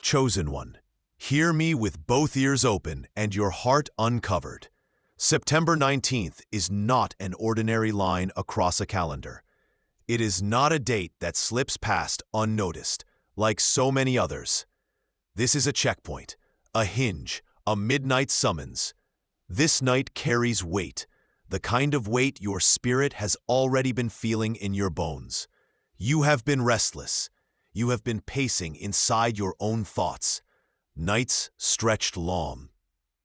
Chosen one, hear me with both ears open and your heart uncovered. September 19th is not an ordinary line across a calendar. It is not a date that slips past unnoticed, like so many others. This is a checkpoint, a hinge, a midnight summons. This night carries weight, the kind of weight your spirit has already been feeling in your bones. You have been restless. You have been pacing inside your own thoughts. Nights stretched long.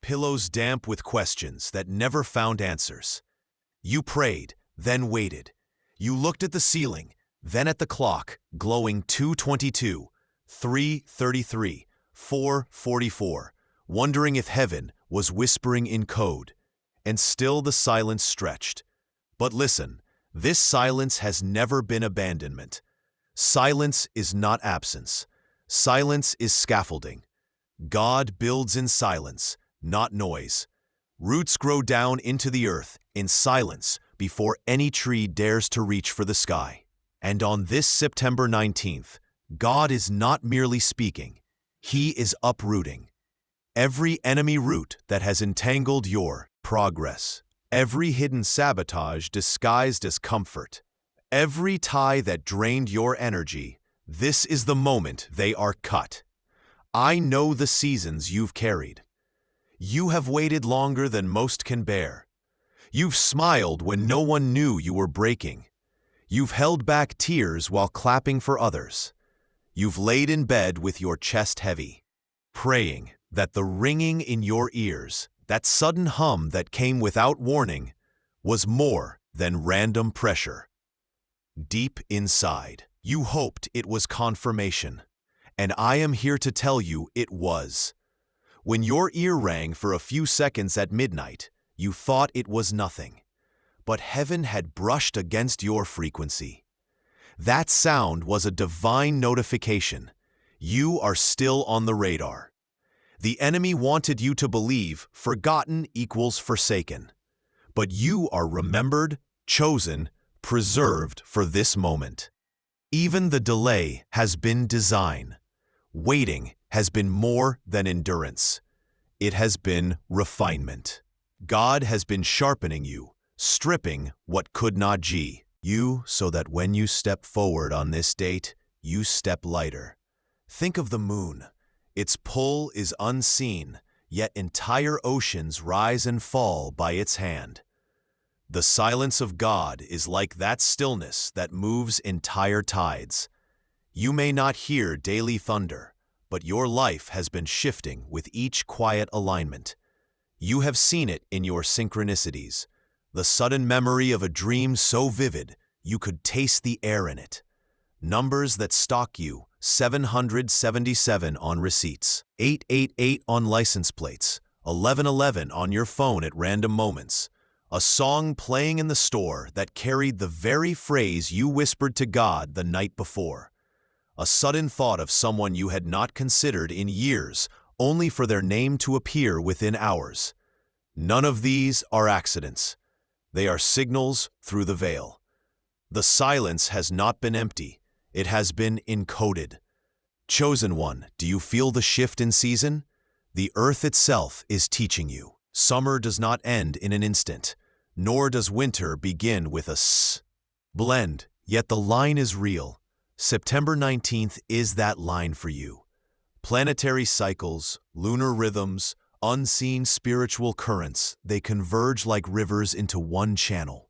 Pillows damp with questions that never found answers. You prayed, then waited. You looked at the ceiling, then at the clock, glowing 2:22, 3:33, 4:44, wondering if heaven was whispering in code. And still the silence stretched. But listen, this silence has never been abandonment. Silence is not absence. Silence is scaffolding. God builds in silence, not noise. Roots grow down into the earth in silence before any tree dares to reach for the sky. And on this September 19th, God is not merely speaking. He is uprooting. Every enemy root that has entangled your progress. Every hidden sabotage disguised as comfort. Every tie that drained your energy. This is the moment they are cut. I know the seasons you've carried. You have waited longer than most can bear. You've smiled when no one knew you were breaking. You've held back tears while clapping for others. You've laid in bed with your chest heavy, praying that the ringing in your ears, that sudden hum that came without warning, was more than random pressure. Deep inside, you hoped it was confirmation. And I am here to tell you it was. When your ear rang for a few seconds at midnight, you thought it was nothing. But heaven had brushed against your frequency. That sound was a divine notification. You are still on the radar. The enemy wanted you to believe forgotten equals forsaken. But you are remembered, chosen, preserved for this moment. Even the delay has been design. Waiting has been more than endurance. It has been refinement. God has been sharpening you, stripping what could not G you so that when you step forward on this date, you step lighter. Think of the moon. Its pull is unseen, yet entire oceans rise and fall by its hand. The silence of God is like that stillness that moves entire tides. You may not hear daily thunder, but your life has been shifting with each quiet alignment. You have seen it in your synchronicities, the sudden memory of a dream so vivid you could taste the air in it. Numbers that stalk you, 777 on receipts, 888 on license plates, 1111 on your phone at random moments. A song playing in the store that carried the very phrase you whispered to God the night before. A sudden thought of someone you had not considered in years, only for their name to appear within hours. None of these are accidents. They are signals through the veil. The silence has not been empty. It has been encoded. Chosen one, do you feel the shift in season? The earth itself is teaching you. Summer does not end in an instant, nor does winter begin with a blend, yet the line is real. September 19th is that line for you. Planetary cycles, lunar rhythms, unseen spiritual currents, they converge like rivers into one channel.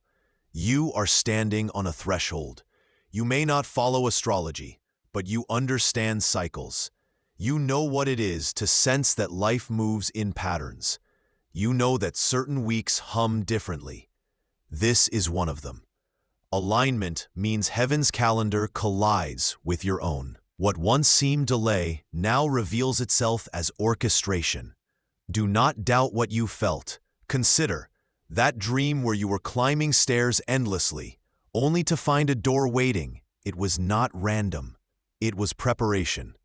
You are standing on a threshold. You may not follow astrology, but you understand cycles. You know what it is to sense that life moves in patterns. You know that certain weeks hum differently. This is one of them. Alignment means heaven's calendar collides with your own. What once seemed delay now reveals itself as orchestration. Do not doubt what you felt. Consider that dream where you were climbing stairs endlessly, only to find a door waiting. It was not random. It was preparation.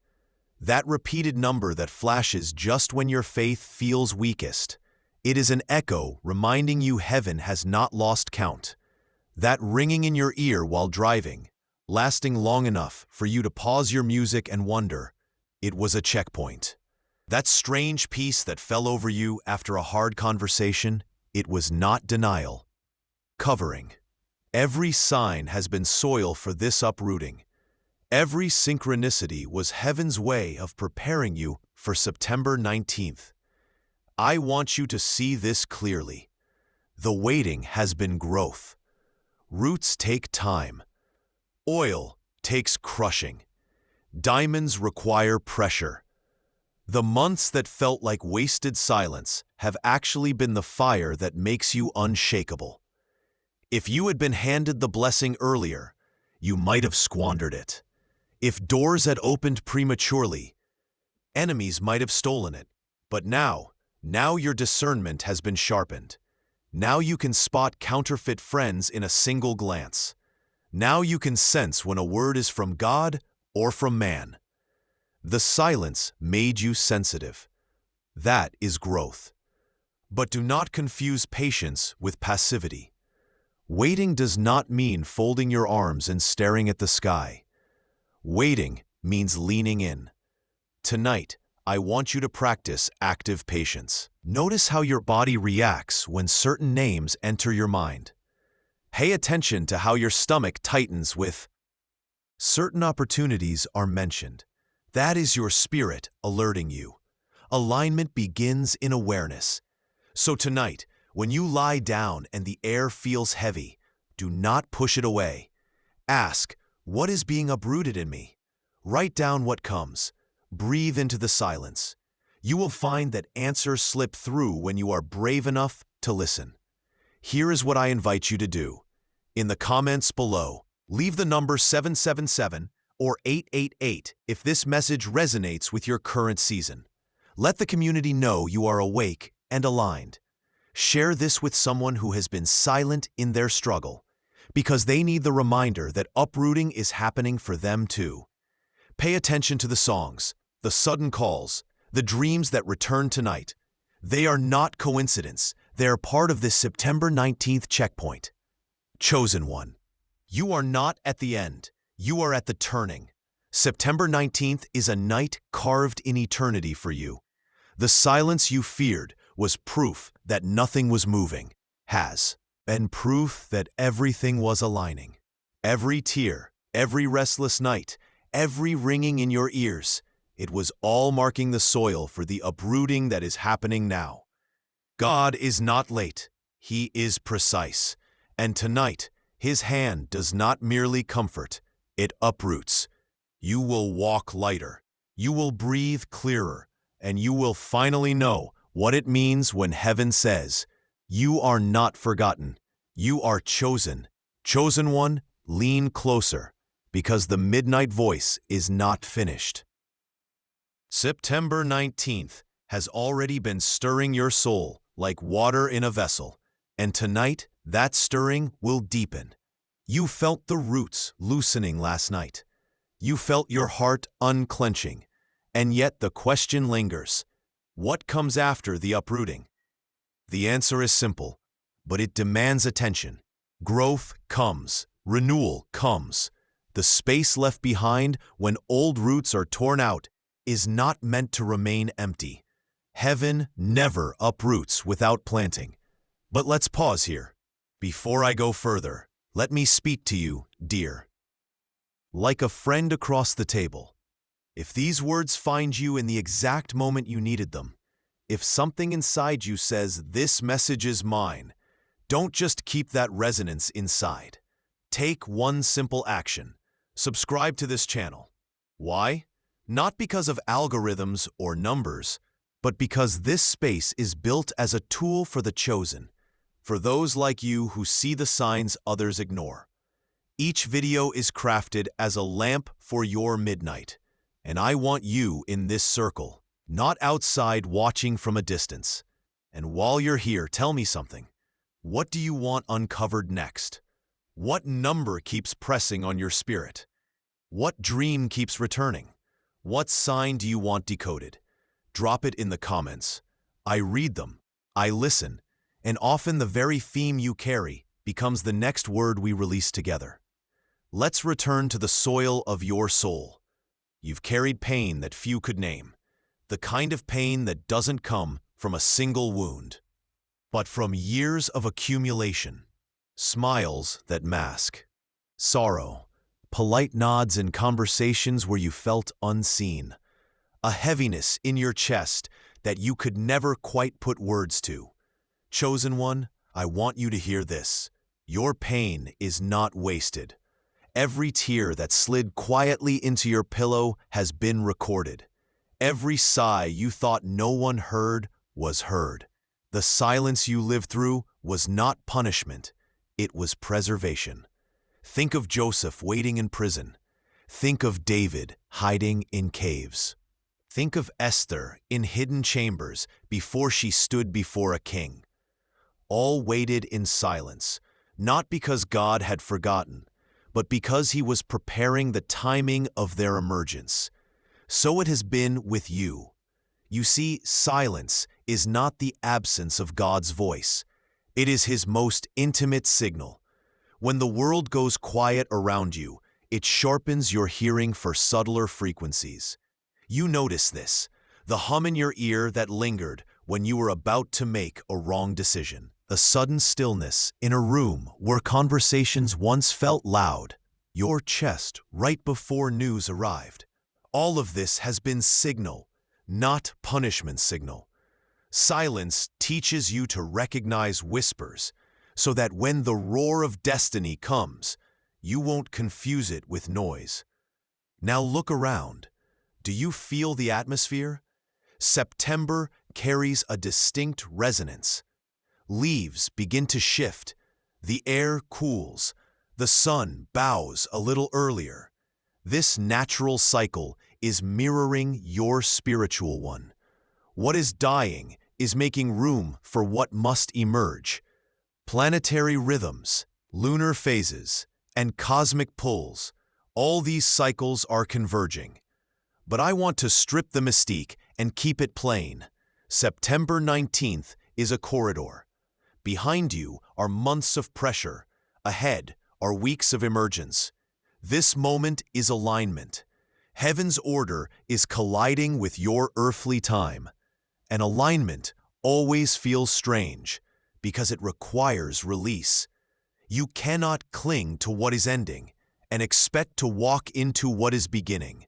That repeated number that flashes just when your faith feels weakest. It is an echo reminding you heaven has not lost count. That ringing in your ear while driving, lasting long enough for you to pause your music and wonder, It was a checkpoint. That strange peace that fell over you after a hard conversation, it was not denial. Covering. Every sign has been soil for this uprooting. Every synchronicity was heaven's way of preparing you for September 19th. I want you to see this clearly. The waiting has been growth. Roots take time. Oil takes crushing. Diamonds require pressure. The months that felt like wasted silence have actually been the fire that makes you unshakable. If you had been handed the blessing earlier, you might have squandered it. If doors had opened prematurely, enemies might have stolen it. But now your discernment has been sharpened. Now you can spot counterfeit friends in a single glance. Now you can sense when a word is from God or from man. The silence made you sensitive. That is growth. But do not confuse patience with passivity. Waiting does not mean folding your arms and staring at the sky. Waiting means leaning in. Tonight, I want you to practice active patience. Notice how your body reacts when certain names enter your mind. Pay attention to how your stomach tightens with certain opportunities are mentioned. That is your spirit alerting you. Alignment begins in awareness. So tonight, when you lie down and the air feels heavy, do not push it away. Ask, what is being uprooted in me? Write down what comes. Breathe into the silence. You will find that answers slip through when you are brave enough to listen. Here is what I invite you to do. In the comments below, leave the number 777 or 888 if this message resonates with your current season. Let the community know you are awake and aligned. Share this with someone who has been silent in their struggle, because they need the reminder that uprooting is happening for them too. Pay attention to the songs, the sudden calls, the dreams that return tonight. They are not coincidence. They are part of this September 19th checkpoint. Chosen one. You are not at the end. You are at the turning. September 19th is a night carved in eternity for you. The silence you feared was proof that nothing was moving, has been proof that everything was aligning. Every tear, every restless night, every ringing in your ears, it was all marking the soil for the uprooting that is happening now. God is not late. He is precise. And tonight, His hand does not merely comfort, it uproots. You will walk lighter. You will breathe clearer. And you will finally know what it means when heaven says, you are not forgotten. You are chosen. Chosen one, lean closer, because the midnight voice is not finished. September 19th has already been stirring your soul like water in a vessel, and tonight that stirring will deepen. You felt the roots loosening last night. You felt your heart unclenching, and yet the question lingers. What comes after the uprooting? The answer is simple, but it demands attention. Growth comes. Renewal comes. The space left behind when old roots are torn out is not meant to remain empty. Heaven never uproots without planting. But let's pause here. Before I go further, let me speak to you, dear. Like a friend across the table. If these words find you in the exact moment you needed them, if something inside you says, this message is mine, don't just keep that resonance inside. Take one simple action. Subscribe to this channel. Why? Not because of algorithms or numbers, but because this space is built as a tool for the chosen, for those like you who see the signs others ignore. Each video is crafted as a lamp for your midnight, and I want you in this circle, not outside watching from a distance. And while you're here, tell me something. What do you want uncovered next? What number keeps pressing on your spirit? What dream keeps returning? What sign do you want decoded? Drop it in the comments. I read them, I listen, and often the very theme you carry becomes the next word we release together. Let's return to the soil of your soul. You've carried pain that few could name, the kind of pain that doesn't come from a single wound, but from years of accumulation, smiles that mask sorrow, polite nods in conversations where you felt unseen, a heaviness in your chest that you could never quite put words to. Chosen one, I want you to hear this. Your pain is not wasted. Every tear that slid quietly into your pillow has been recorded. Every sigh you thought no one heard was heard. The silence you lived through was not punishment, it was preservation. Think of Joseph waiting in prison. Think of David hiding in caves. Think of Esther in hidden chambers before she stood before a king. All waited in silence, not because God had forgotten, but because he was preparing the timing of their emergence. So it has been with you. You see, silence is not the absence of God's voice. It is his most intimate signal. When the world goes quiet around you, it sharpens your hearing for subtler frequencies. You notice this, the hum in your ear that lingered when you were about to make a wrong decision. The sudden stillness in a room where conversations once felt loud, your chest right before news arrived. All of this has been signal, not punishment signal. Silence teaches you to recognize whispers, so that when the roar of destiny comes, you won't confuse it with noise. Now look around. Do you feel the atmosphere? September carries a distinct resonance. Leaves begin to shift, the air cools, the sun bows a little earlier. This natural cycle is mirroring your spiritual one. What is dying is making room for what must emerge. Planetary rhythms, lunar phases, and cosmic pulls, all these cycles are converging. But I want to strip the mystique and keep it plain. September 19th is a corridor. Behind you are months of pressure. Ahead are weeks of emergence. This moment is alignment. Heaven's order is colliding with your earthly time. And alignment always feels strange because it requires release. You cannot cling to what is ending and expect to walk into what is beginning.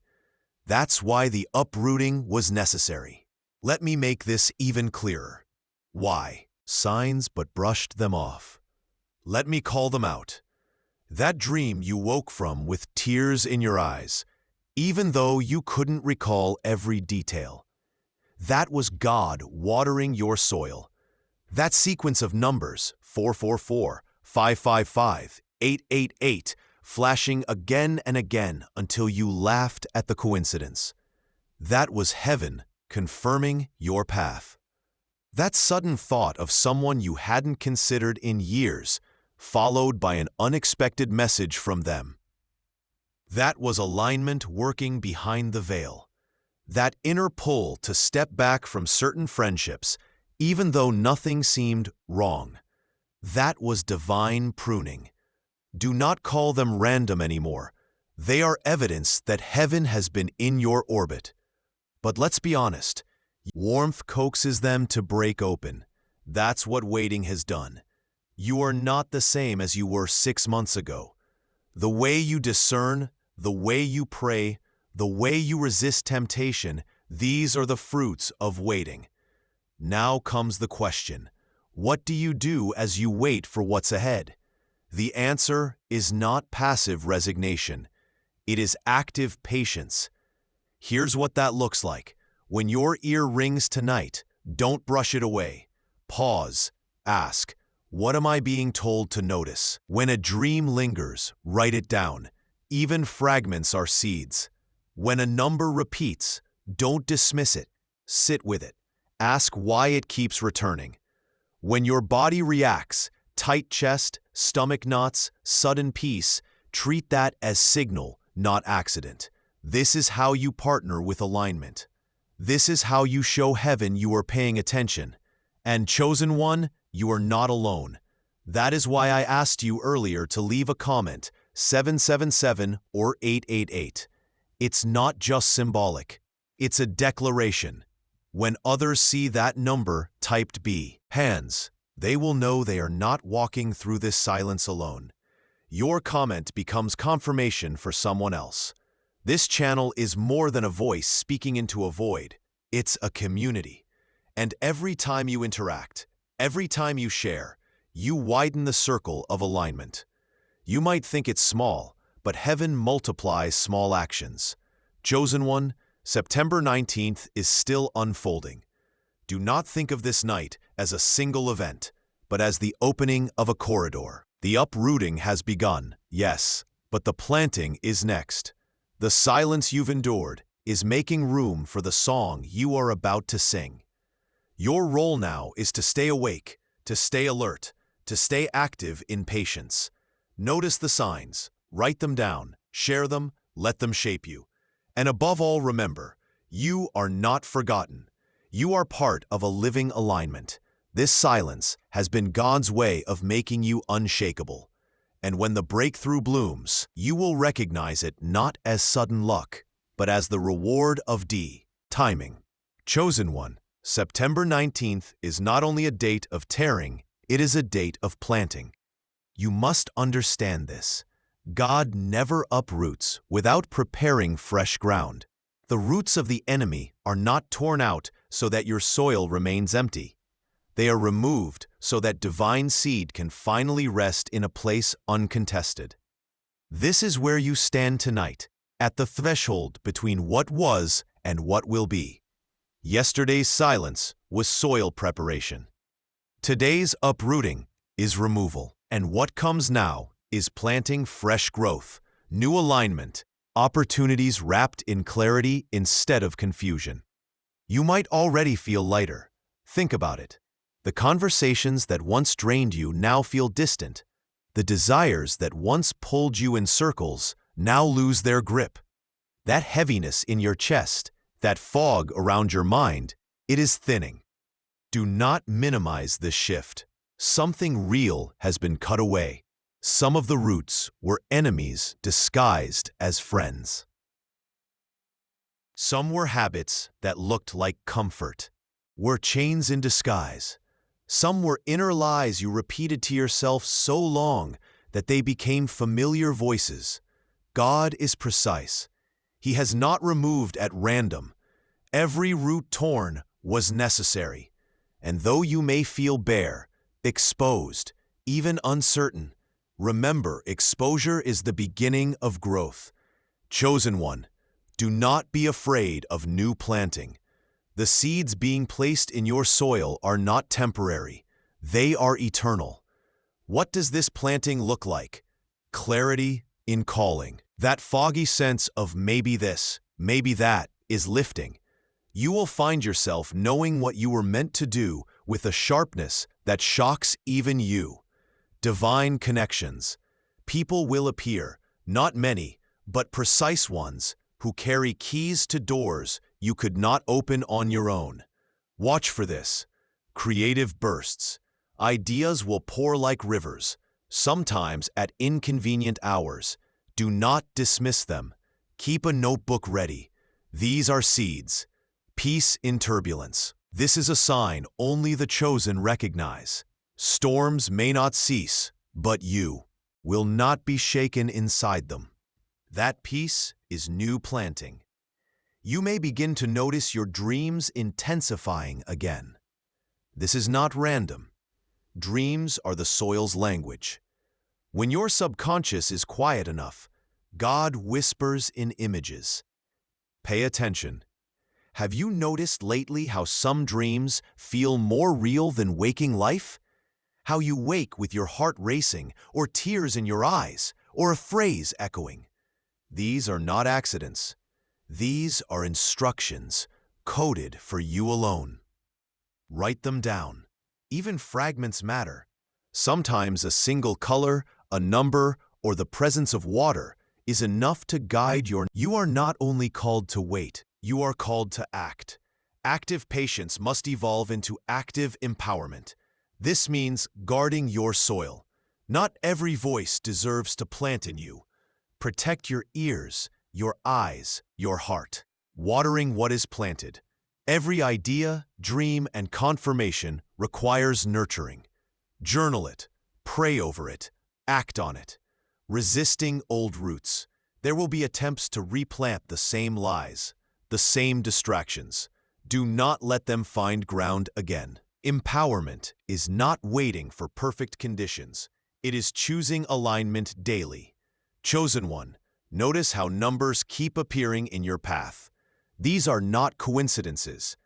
That's why the uprooting was necessary. Let me make this even clearer. Why? Signs but brushed them off. Let me call them out. That dream you woke from with tears in your eyes, even though you couldn't recall every detail. That was God watering your soil. That sequence of numbers, 444, 555, 888, flashing again and again until you laughed at the coincidence. That was heaven confirming your path. That sudden thought of someone you hadn't considered in years, followed by an unexpected message from them. That was alignment working behind the veil. That inner pull to step back from certain friendships, even though nothing seemed wrong. That was divine pruning. Do not call them random anymore. They are evidence that heaven has been in your orbit. But let's be honest, warmth coaxes them to break open. That's what waiting has done. You are not the same as you were 6 months ago. The way you discern, the way you pray, the way you resist temptation, these are the fruits of waiting. Now comes the question, what do you do as you wait for what's ahead? The answer is not passive resignation. It is active patience. Here's what that looks like. When your ear rings tonight, don't brush it away. Pause. Ask, what am I being told to notice? When a dream lingers, write it down. Even fragments are seeds. When a number repeats, don't dismiss it. Sit with it. Ask why it keeps returning. When your body reacts, tight chest, stomach knots, sudden peace, treat that as signal, not accident. This is how you partner with alignment. This is how you show heaven you are paying attention. And chosen one, you are not alone. That is why I asked you earlier to leave a comment, 777 or 888. It's not just symbolic. It's a declaration. When others see that number typed B, hands, they will know they are not walking through this silence alone. Your comment becomes confirmation for someone else. This channel is more than a voice speaking into a void. It's a community. And every time you interact, every time you share, you widen the circle of alignment. You might think it's small, but heaven multiplies small actions. Chosen one, September 19th is still unfolding. Do not think of this night as a single event, but as the opening of a corridor. The uprooting has begun, yes, but the planting is next. The silence you've endured is making room for the song you are about to sing. Your role now is to stay awake, to stay alert, to stay active in patience. Notice the signs, write them down, share them, let them shape you. And above all, remember, you are not forgotten. You are part of a living alignment. This silence has been God's way of making you unshakable. And when the breakthrough blooms, you will recognize it not as sudden luck, but as the reward of timing. Chosen one, September 19th is not only a date of tearing, it is a date of planting. You must understand this. God never uproots without preparing fresh ground. The roots of the enemy are not torn out so that your soil remains empty. They are removed so that divine seed can finally rest in a place uncontested. This is where you stand tonight, at the threshold between what was and what will be. Yesterday's silence was soil preparation. Today's uprooting is removal, and what comes now is planting fresh growth, new alignment, opportunities wrapped in clarity instead of confusion. You might already feel lighter. Think about it. The conversations that once drained you now feel distant. The desires that once pulled you in circles now lose their grip. That heaviness in your chest, that fog around your mind, it is thinning. Do not minimize this shift. Something real has been cut away. Some of the roots were enemies disguised as friends. Some were habits that looked like comfort, were chains in disguise. Some were inner lies you repeated to yourself so long that they became familiar voices. God is precise. He has not removed at random. Every root torn was necessary. And though you may feel bare, exposed, even uncertain, remember, exposure is the beginning of growth. Chosen one, do not be afraid of new planting. The seeds being placed in your soil are not temporary. They are eternal. What does this planting look like? Clarity in calling. That foggy sense of maybe this, maybe that is lifting. You will find yourself knowing what you were meant to do with a sharpness that shocks even you. Divine connections. People will appear, not many, but precise ones, who carry keys to doors you could not open on your own. Watch for this. Creative bursts. Ideas will pour like rivers, sometimes at inconvenient hours. Do not dismiss them. Keep a notebook ready. These are seeds. Peace in turbulence. This is a sign only the chosen recognize. Storms may not cease, but you will not be shaken inside them. That peace is new planting. You may begin to notice your dreams intensifying again. This is not random. Dreams are the soil's language. When your subconscious is quiet enough, God whispers in images. Pay attention. Have you noticed lately how some dreams feel more real than waking life? How you wake with your heart racing, or tears in your eyes, or a phrase echoing. These are not accidents. These are instructions, coded for you alone. Write them down. Even fragments matter. Sometimes a single color, a number, or the presence of water is enough to guide your... You are not only called to wait, you are called to act. Active patience must evolve into active empowerment. This means guarding your soil. Not every voice deserves to plant in you. Protect your ears, your eyes, your heart. Watering what is planted. Every idea, dream, and confirmation requires nurturing. Journal it, pray over it, act on it. Resisting old roots. There will be attempts to replant the same lies, the same distractions. Do not let them find ground again. Empowerment is not waiting for perfect conditions. It is choosing alignment daily. Chosen one, notice how numbers keep appearing in your path. These are not coincidences.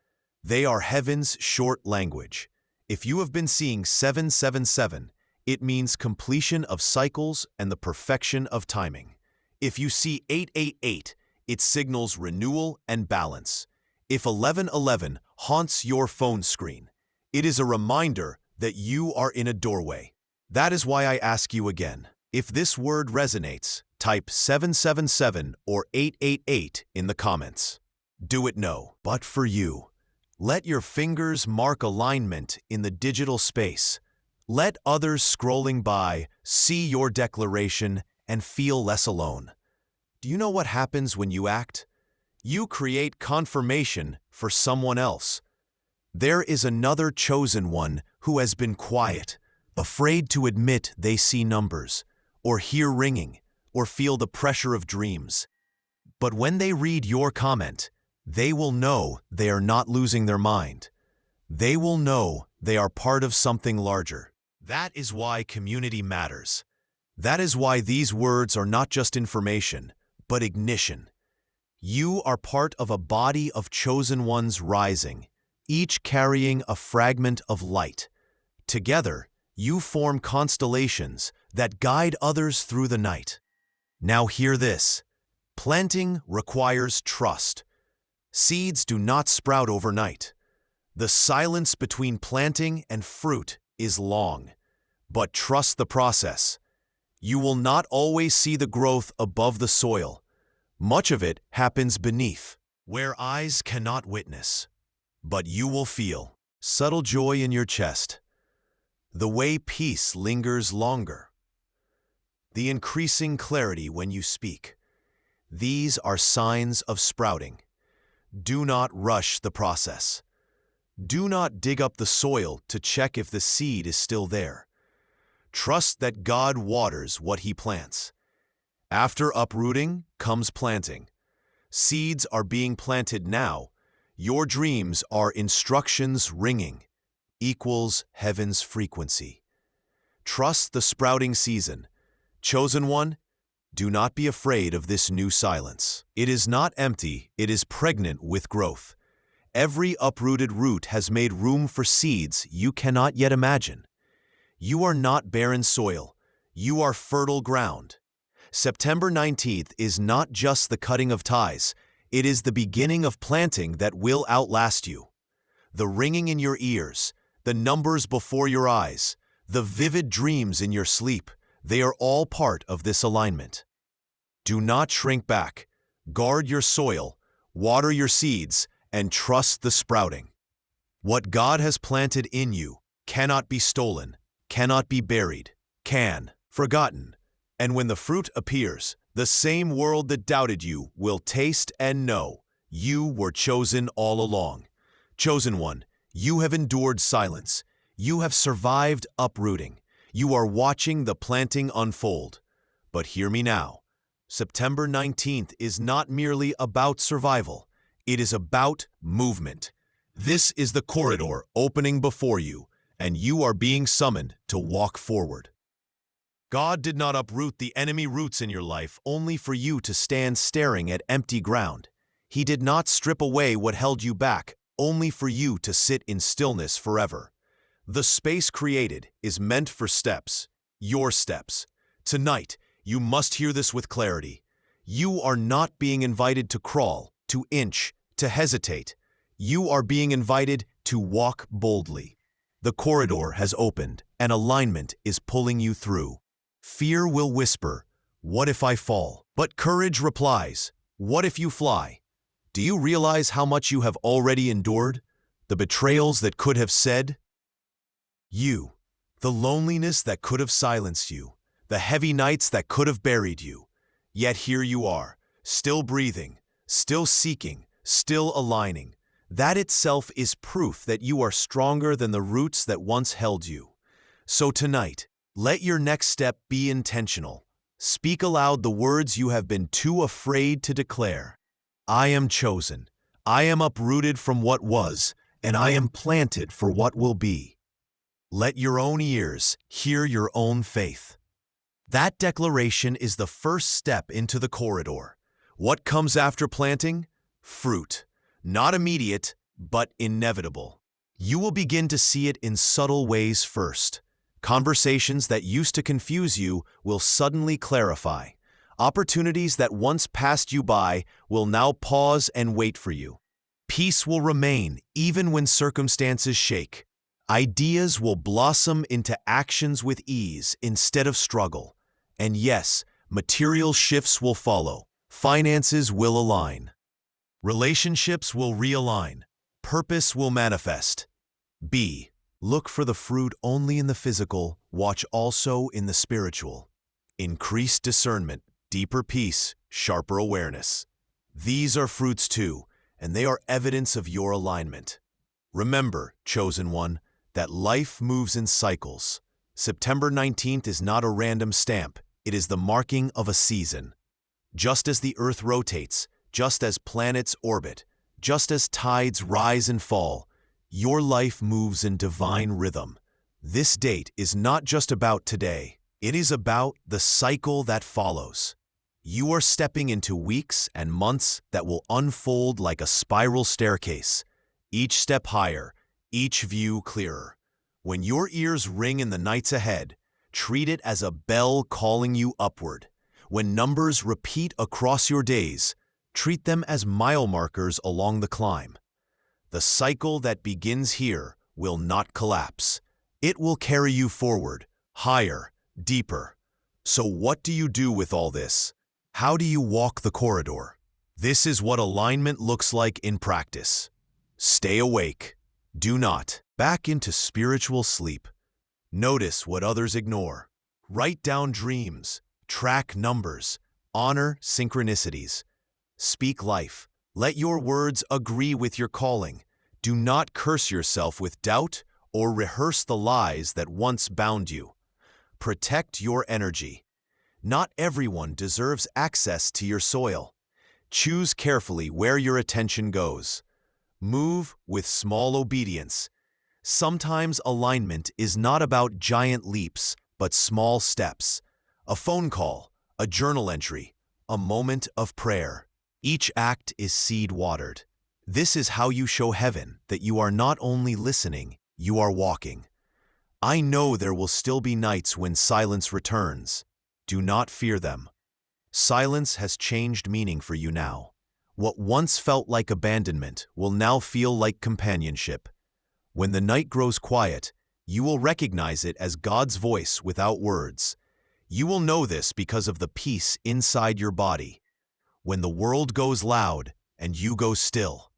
They are heaven's short language. If you have been seeing 777, it means completion of cycles and the perfection of timing. If you see 888, it signals renewal and balance. If 1111 haunts your phone screen, it is a reminder that you are in a doorway. That is why I ask you again. If this word resonates, type 777 or 888 in the comments. Do it no. But for you, let your fingers mark alignment in the digital space. Let others scrolling by see your declaration and feel less alone. Do you know what happens when you act? You create confirmation for someone else. There is another chosen one who has been quiet, afraid to admit they see numbers, or hear ringing, or feel the pressure of dreams. But when they read your comment, they will know they are not losing their mind. They will know they are part of something larger. That is why community matters. That is why these words are not just information, but ignition. You are part of a body of chosen ones rising, each carrying a fragment of light. Together, you form constellations that guide others through the night. Now hear this. Planting requires trust. Seeds do not sprout overnight. The silence between planting and fruit is long, but trust the process. You will not always see the growth above the soil. Much of it happens beneath, where eyes cannot witness. But you will feel subtle joy in your chest, the way peace lingers longer, the increasing clarity when you speak. These are signs of sprouting. Do not rush the process. Do not dig up the soil to check if the seed is still there. Trust that God waters what He plants. After uprooting comes planting. Seeds are being planted now. Your dreams are instructions ringing, equals heaven's frequency. Trust the sprouting season. Chosen one, do not be afraid of this new silence. It is not empty, it is pregnant with growth. Every uprooted root has made room for seeds you cannot yet imagine. You are not barren soil, you are fertile ground. September 19th is not just the cutting of ties, it is the beginning of planting that will outlast you. The ringing in your ears, the numbers before your eyes, the vivid dreams in your sleep, they are all part of this alignment. Do not shrink back. Guard your soil, water your seeds, and trust the sprouting. What God has planted in you cannot be stolen, cannot be buried, forgotten. And when the fruit appears, the same world that doubted you will taste and know you were chosen all along. Chosen one, you have endured silence. You have survived uprooting. You are watching the planting unfold. But hear me now. September 19th is not merely about survival. It is about movement. This is the corridor opening before you, and you are being summoned to walk forward. God did not uproot the enemy roots in your life only for you to stand staring at empty ground. He did not strip away what held you back only for you to sit in stillness forever. The space created is meant for steps, your steps. Tonight, you must hear this with clarity. You are not being invited to crawl, to inch, to hesitate. You are being invited to walk boldly. The corridor has opened, and alignment is pulling you through. Fear will whisper, "What if I fall?" But courage replies, "What if you fly?" Do you realize how much you have already endured? The betrayals that could have said you, the loneliness that could have silenced you, the heavy nights that could have buried you. Yet here you are, still breathing, still seeking, still aligning. That itself is proof that you are stronger than the roots that once held you. So tonight, let your next step be intentional. Speak aloud the words you have been too afraid to declare. I am chosen. I am uprooted from what was, and I am planted for what will be. Let your own ears hear your own faith. That declaration is the first step into the corridor. What comes after planting? Fruit. Not immediate, but inevitable. You will begin to see it in subtle ways first. Conversations that used to confuse you will suddenly clarify. Opportunities that once passed you by will now pause and wait for you. Peace will remain even when circumstances shake. Ideas will blossom into actions with ease instead of struggle. And yes, material shifts will follow. Finances will align. Relationships will realign. Purpose will manifest. B. Look for the fruit only in the physical, watch also in the spiritual. Increased discernment, deeper peace, sharper awareness. These are fruits too, and they are evidence of your alignment. Remember, chosen one, that life moves in cycles. September 19th is not a random stamp, it is the marking of a season. Just as the earth rotates, just as planets orbit, just as tides rise and fall, your life moves in divine rhythm. This date is not just about today, it is about the cycle that follows. You are stepping into weeks and months that will unfold like a spiral staircase, each step higher, each view clearer. When your ears ring in the nights ahead, treat it as a bell calling you upward. When numbers repeat across your days, treat them as mile markers along the climb. The cycle that begins here will not collapse. It will carry you forward, higher, deeper. So what do you do with all this? How do you walk the corridor? This is what alignment looks like in practice. Stay awake. Do not back into spiritual sleep. Notice what others ignore. Write down dreams. Track numbers. Honor synchronicities. Speak life. Let your words agree with your calling. Do not curse yourself with doubt or rehearse the lies that once bound you. Protect your energy. Not everyone deserves access to your soil. Choose carefully where your attention goes. Move with small obedience. Sometimes alignment is not about giant leaps, but small steps. A phone call, a journal entry, a moment of prayer. Each act is seed watered. This is how you show heaven that you are not only listening, you are walking. I know there will still be nights when silence returns. Do not fear them. Silence has changed meaning for you now. What once felt like abandonment will now feel like companionship. When the night grows quiet, you will recognize it as God's voice without words. You will know this because of the peace inside your body. When the world goes loud and you go still,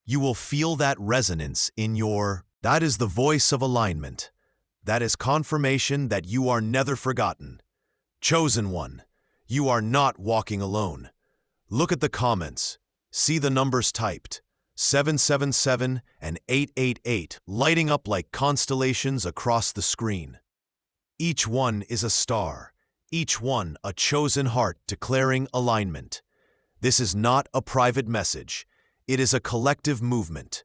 you will feel that resonance in your. That is the voice of alignment. That is confirmation that you are never forgotten. Chosen one, you are not walking alone. Look at the comments. See the numbers typed. 777 and 888 lighting up like constellations across the screen. Each one is a star. Each one a chosen heart declaring alignment. This is not a private message. It is a collective movement.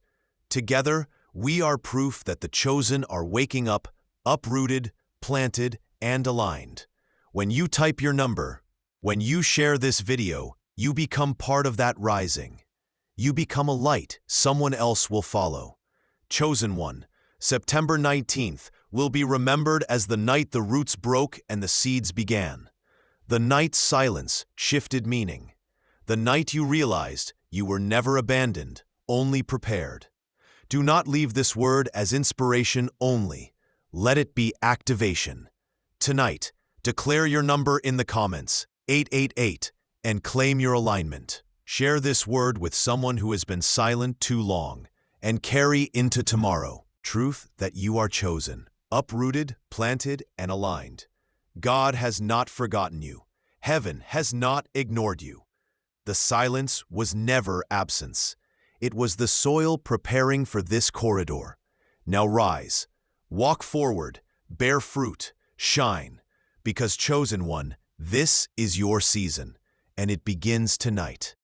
Together, we are proof that the chosen are waking up, uprooted, planted, and aligned. When you type your number, when you share this video, you become part of that rising. You become a light someone else will follow. Chosen one, September 19th will be remembered as the night the roots broke and the seeds began. The night's silence shifted meaning. The night you realized you were never abandoned, only prepared. Do not leave this word as inspiration only. Let it be activation. Tonight, declare your number in the comments, 888, and claim your alignment. Share this word with someone who has been silent too long, and carry into tomorrow truth that you are chosen, uprooted, planted, and aligned. God has not forgotten you. Heaven has not ignored you. The silence was never absence. It was the soil preparing for this corridor. Now rise, walk forward, bear fruit, shine, because chosen one, this is your season, and it begins tonight.